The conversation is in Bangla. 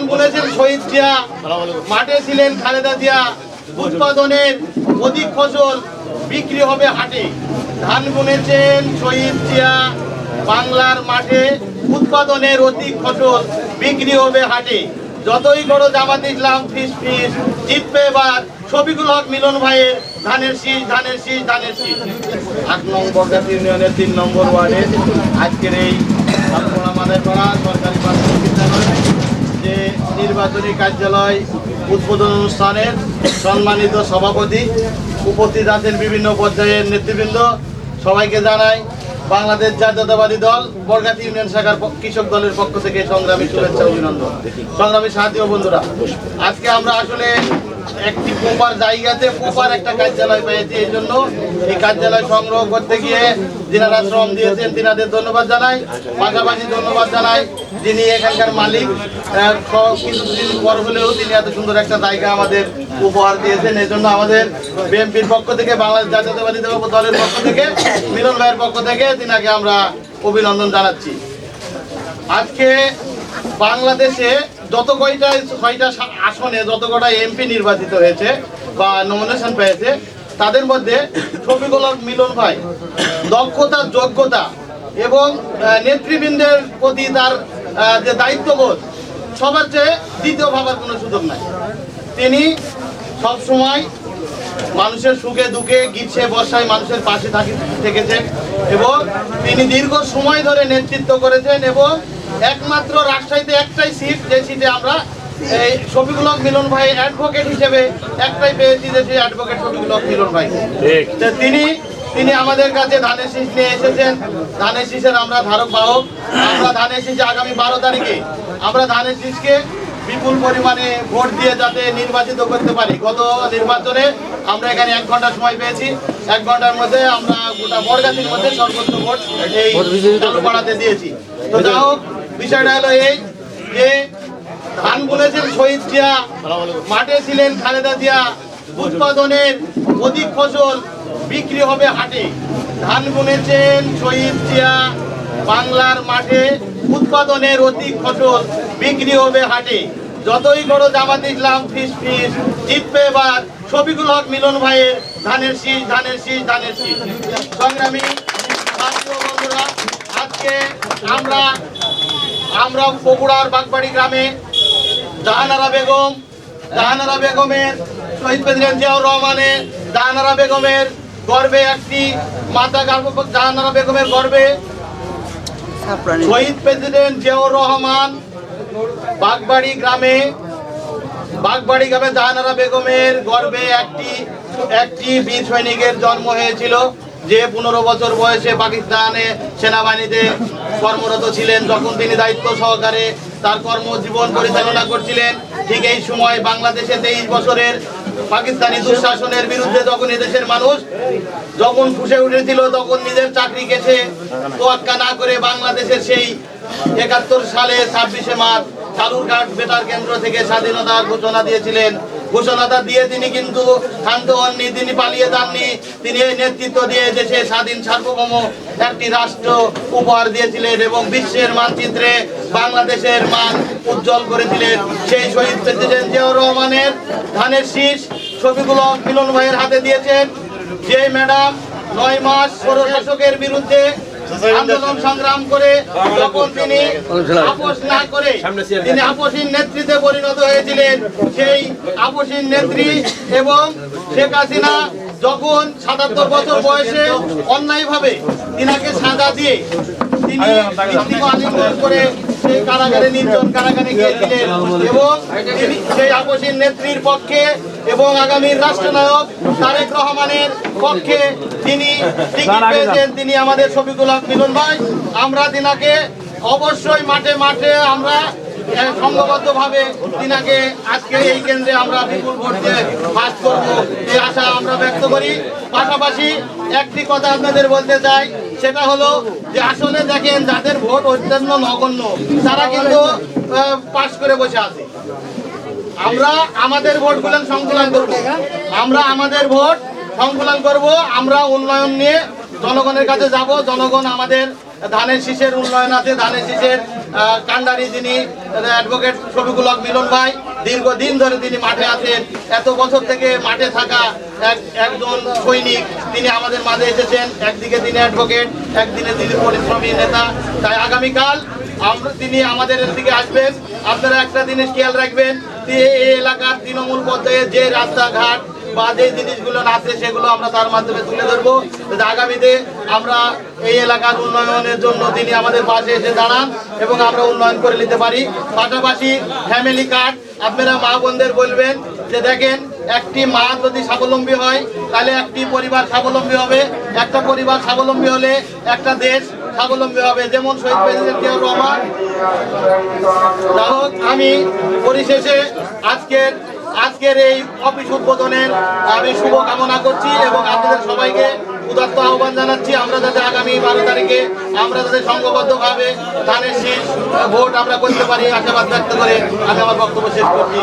বুনেছেন শহীদ জিয়া, মাঠে ছিলেন খালেদা জিয়া। উৎপাদনের অধিক ফসল বিক্রি হবে হাটে। ধান বুনেছেন শহীদ জিয়া, বাংলার মাঠে উৎপাদনের অধিক ফসল বিক্রি হবে হাটে। যতই বড় জামাত ইসলাম ফিস ফিস, জিতবে এবার শফিকুল হক মিলন ভাইয়ের ধানের শীষ, ধানের শীষ, ধানের শীষ। ৮ নং বরগাছি ইউনিয়নের ৩ নম্বর ওয়ার্ডে আজকের এই মাদারপাড়া সরকারি প্রাথমিক বিদ্যালয়ে যে নির্বাচনী কার্যালয় উদ্বোধন অনুষ্ঠানের সম্মানিত সভাপতি, উপস্থিত আছেন বিভিন্ন পর্যায়ের নেতৃবৃন্দ, সবাইকে জানাই বাংলাদেশ জাতীয়তাবাদী দল বরগাছি ইউনিয়ন শাখার কৃষক দলের পক্ষ থেকে সংগ্রামী শুভেচ্ছা অভিনন্দন। সংগ্রামী সাথী ও বন্ধুরা, আজকে আমরা আসলে একটি প্রপার জায়গাতে প্রপার একটা কার্যালয় পেয়েছি। এই জন্য এই কার্যালয় সংগ্রহ করতে গিয়ে যিনারা শ্রম দিয়েছেন তিনাদের ধন্যবাদ জানাই। পাশাপাশি ধন্যবাদ জানাই যিনি এখানকার মালিক, কিছুদিন পর হলেও তিনি এত সুন্দর একটা জায়গা আমাদের উপহার দিয়েছেন। এই জন্য আমাদের বিএনপির পক্ষ থেকে, বাংলাদেশ জাতীয়তাবাদী দলের পক্ষ থেকে, মিলন ভাইয়ের পক্ষ থেকে তিনাকে আমরা অভিনন্দন জানাচ্ছি। আজকে বাংলাদেশে যত কয়টা 6টা আসনে যত কটা এমপি নির্বাচিত হয়েছে বা নমিনেশন পেয়েছে, তাদের মধ্যে শফিকুল হক মিলন ভাই দক্ষতা, যোগ্যতা এবং নেতৃবৃন্দের প্রতি তার যে দায়িত্ববোধ, সবার চেয়ে দ্বিতীয় ভাবার কোনো সুযোগ নাই। তিনি সবসময় মানুষের সুখে দুঃখে, গ্রীষ্মে বর্ষায় মানুষের পাশে থেকেছেন এবং তিনি দীর্ঘ সময় ধরে নেতৃত্ব করেছেন এবং একমাত্র রাজশাহীতে একটাই সিট, যে সিটে আমরা এই শফিকুল হক মিলন ভাই অ্যাডভোকেট হিসেবে একটাই পেয়েছি, যে সেই অ্যাডভোকেট শফিকুল হক মিলন ভাই। তিনি আমাদের কাছে ধানের শীষ নিয়ে এসেছেন। ধানের শীষের আমরা ধারক বাহক। আমরা ধানের শীষে আগামী 12 তারিখে আমরা ধানের শীষকে বিপুল পরিমাণে ভোট দিয়ে যাতে নির্বাচিত করতে পারি। গত নির্বাচনে আমরা এখানে 1 ঘন্টা সময় পেয়েছি। 1 ঘন্টার মধ্যে আমরা গোটা বরগাছির মধ্যে সর্বোচ্চ ভোট এই চালুপাড়াতে দিয়েছি। তো যাই হোক, বিষয়টা হলো এই যে ধান বুনেছেন শহীদ জিয়া, মাঠে ছিলেন খালেদা জিয়া। উৎপাদনের অধিক ফসল বিক্রি হবে হাটে। ধান বুনেছেন শহীদ জিয়া, বাংলার মাঠে উৎপাদনের অধিক ফসল বিক্রি হবে হাটে। যতই বড় জামাত ইসলাম ফিস ফিস, জিতবে এবার শফিকুল হক মিলন ভাইয়ের ধানের শীষ, ধানের শীষ, ধানের শীষ। সংগ্রামী বন্ধুরা, আজকে আমরা বগুড়ার বাগবাড়ি গ্রামে জাহানারা বেগমের শহীদ প্রেসিডেন্ট জিয়াউর রহমানের, জাহানারা বেগমের গর্বে একটি মাতা, জাহানারা বেগমের গর্বে শহীদ প্রেসিডেন্ট জিয়াউর রহমান বাগবাড়ি গ্রামে জাহানারা বেগমের গর্বে একটি বীর সৈনিকের জন্ম হয়েছিল, যে 15 বছর বয়সে পাকিস্তানে সেনাবাহিনীতে কর্মরত ছিলেন। যখন তিনি দায়িত্ব সহকারে তার কর্মজীবন পরিচালনা করছিলেন, ঠিক এই সময় বাংলাদেশে 23 বছরের পাকিস্তানি দুঃশাসনের বিরুদ্ধে যখন এদেশের মানুষ যখন ফুঁসে উঠেছিল, তখন নিজের চাকরিকে সে তোয়াক্কা না করে বাংলাদেশের সেই 71 সালে 26শে মার্চ কালুরঘাট বেতার কেন্দ্র থেকে স্বাধীনতা ঘোষণা দিয়েছিলেন। ঘোষণাটা দিয়ে তিনি কিন্তু শান্ত হননি, তিনি পালিয়ে যাননি। তিনি এই নেতৃত্ব দিয়ে দেশে স্বাধীন সার্বভৌম একটি রাষ্ট্র উপহার দিয়েছিলেন এবং বিশ্বের মানচিত্রে বাংলাদেশের মান উজ্জ্বল করেছিলেন। সেই শহীদ প্রেসিডেন্ট জিয়াউর রহমানের ধানের শীষ শফিকুল হক মিলন ভাইয়ের হাতে দিয়েছেন, যে ম্যাডাম 9 মাস স্বৈরশাসকের বিরুদ্ধে আন্দোলন সংগ্রাম করে যখন তিনি আপোষ না করে তিনি আপোষহীন নেতৃত্বে পরিণত হয়েছিলেন। সেই আপোষহীন নেত্রী এবং শেখ হাসিনা যখন 77 বছর বয়সে অন্যায়ভাবে তিনাকে সাজা দিয়ে তিনি আলিঙ্গন করে সেই কারাগারে, নির্জন কারাগারে গিয়েছিলেন এবং সেই আপোষহীন নেত্রীর পক্ষে এবং আগামীর রাষ্ট্রনায়ক তারেক রহমানের পক্ষে তিনি টিকিট পেয়েছেন। তিনি আমাদের শফিকুল হক মিলন ভাই। আমরা তিনাকে অবশ্যই মাঠে আমরা সংঘবদ্ধভাবে তিনাকে আজকে এই কেন্দ্রে আমরা বিপুল ভোট দিয়ে পাস করবো, এই আশা আমরা ব্যক্ত করি। পাশাপাশি একটি কথা আপনাদের বলতে চাই, সেটা হলো যে আসলে দেখেন যাদের ভোট অত্যন্ত নগণ্য, তারা কিন্তু পাস করে বসে আছে। আমরা আমাদের ভোটগুলো সংকলন করব, আমরা উন্নয়ন নিয়ে জনগণের কাছে যাব। জনগণ আমাদের ধানের শীষের উন্নয়ন আছে, ধানের শীষের কান্ডারি যিনি অ্যাডভোকেট শফিকুল হক মিলন ভাই, দীর্ঘদিন ধরে তিনি মাঠে আছেন, এত বছর থেকে মাঠে থাকা একজন সৈনিক, তিনি আমাদের মাঝে এসেছেন। একদিকে তিনি অ্যাডভোকেট, একদিকে তিনি পরিশ্রমী নেতা। তাই আগামীকাল তিনি আমাদের দিকে আসবেন। আপনারা একটা জিনিস খেয়াল রাখবেন, এই এলাকার তৃণমূল পর্যায়ে যে রাস্তাঘাট বা যে জিনিসগুলো আছে সেগুলো আমরা তার মাধ্যমে তুলে ধরবো। আগামীতে আমরা এই এলাকার উন্নয়নের জন্য তিনি আমাদের পাশে এসে দাঁড়ান এবং আমরা উন্নয়ন করে নিতে পারি। পাশাপাশি ফ্যামিলি কার্ড আপনারা মা বোনদের বলবেন যে দেখেন, একটি মা যদি স্বাবলম্বী হয় তাহলে একটি পরিবার স্বাবলম্বী হবে, একটা পরিবার স্বাবলম্বী হলে একটা দেশ স্বাবলম্বী হবে, যেমন শহীদ প্রেসিডেন্ট জিয়াউর রহমান। যাই হোক, আমি পরিশেষে আজকের এই অফিস উদ্বোধনের আমি শুভ কামনা করছি এবং আপনাদের সবাইকে উদাত্ত আহ্বান জানাচ্ছি, আমরা যাতে আগামী 12 তারিখে আমরা যাতে সংঘবদ্ধভাবে ধানের শীষ ভোট আমরা করতে পারি, আশাবাদ ব্যক্ত করে আমি আমার বক্তব্য শেষ করছি।